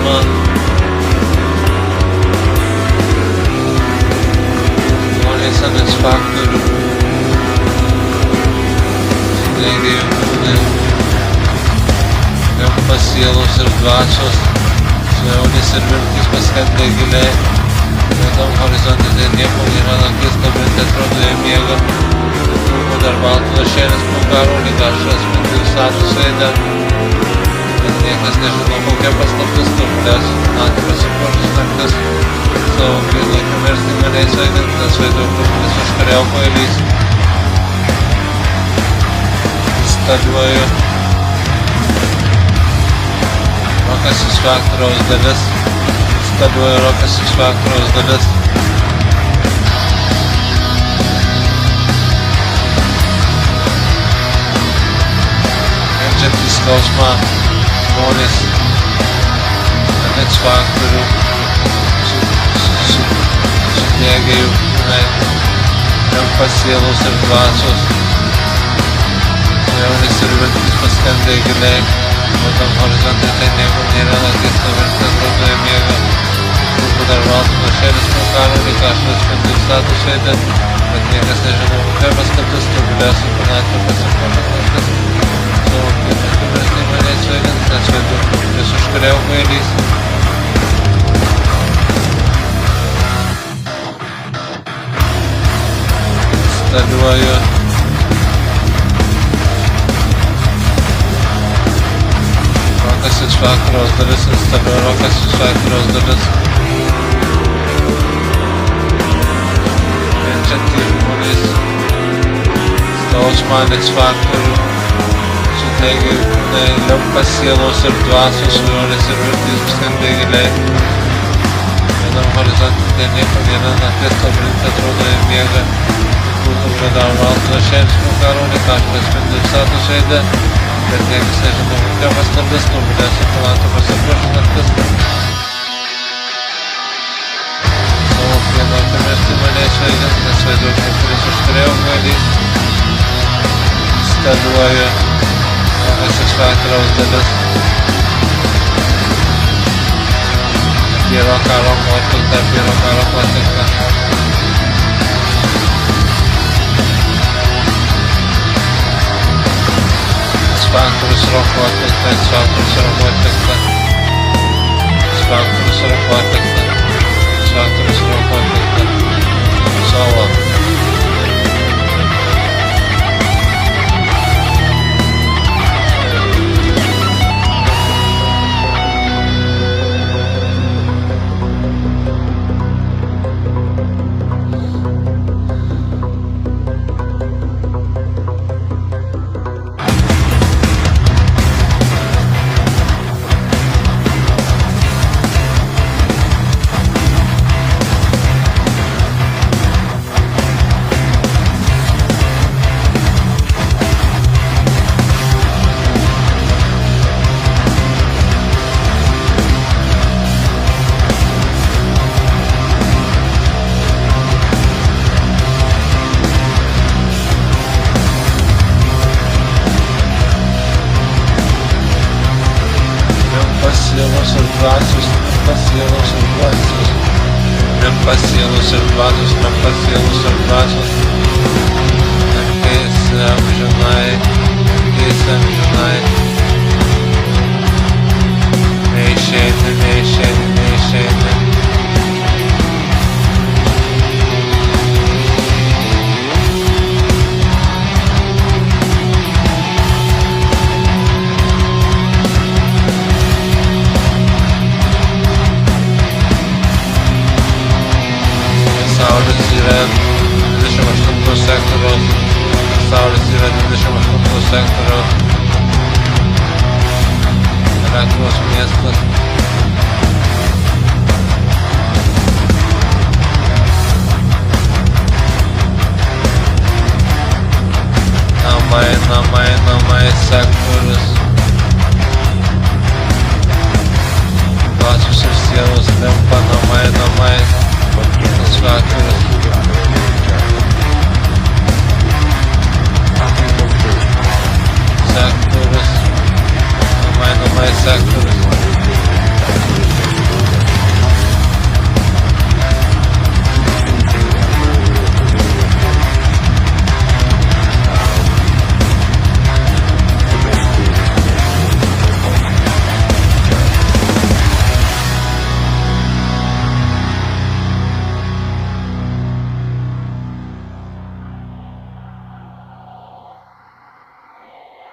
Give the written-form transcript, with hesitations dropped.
skausmą. Žmonės ant faktorių sudegė jų kūnai, gampas sielos ir dvasios, svajonės ir viltis paskendė giliai. Juodam horizonte tai nieko nėra, naktis kabinti atrodo jie miega. Trūko dar baltų lašėlis po karo, lyg ašras spindi status veide. Bet niekas nežino, kokia paslaptis turblės, naktį pasipuošus naktis. Savo gėlai pamirsti maniais vaidintas vaiduoklis užkariauko eilys. Instaliuoju rokas iš faktoriaus dalis. Instaliuoju rokas iš faktoriaus dalis. Kenčiantys skausmą žmonės ant faktorių sudegė jų kūnai, gampas sielos ir dvasios, svajonės ir viltis paskendė giliai. Juodam horizonte tai nieko nėra, naktis kabinti atrodo jie miega. Trūko dar baltų lašėlis po karo, lyg ašras spindi status veide. Bet niekas nežino, kokia paslaptis turblės su pilnatvė pasipuošus naktis. Savo gėlai pamirsti maniais vaidintas vaiduoklis užkariauko eilys. Instaliuoju rokas iš faktoriaus dalis. Instaliuoju rokas iš faktoriaus dalis. Kenčiantys žmonės skausmą ant faktorių sudegė jų kūnai, gampas sielos ir dvasios, svajonės ir viltis paskendė giliai. Juodam horizonte tai nieko nėra, naktis kabinti atrodo jie miega. Trūko dar baltų lašėlis po karo, lyg ašras spindi status veide. Bet niekas nežino, kokia paslaptis turblės su pilnatvė pasipuošus naktis. Savo gėlai pamirsti maniais vaidintas vaiduoklis užkariauko eilys. Instaliuoju rokas iš faktoriaus dalis. Piero karo atlikta, Piero karo atlikta. Faktorius roko atlikta, faktorius roko atlikta. Faktorius roko atlikta. Faktorius roko atlikta. Solo. Sielos ir dvasios, sielos ir dvasios, gampas sielos ir dvasios, gampas sielos ir dvasios. Naktis amžinai, naktis amžinai. Neišeini, neišeini, neišeini. Pasaulis yra 28 sektoriaus. Pasaulis yra 28 sektoriaus. Elektros miestas. Namai, namai, namai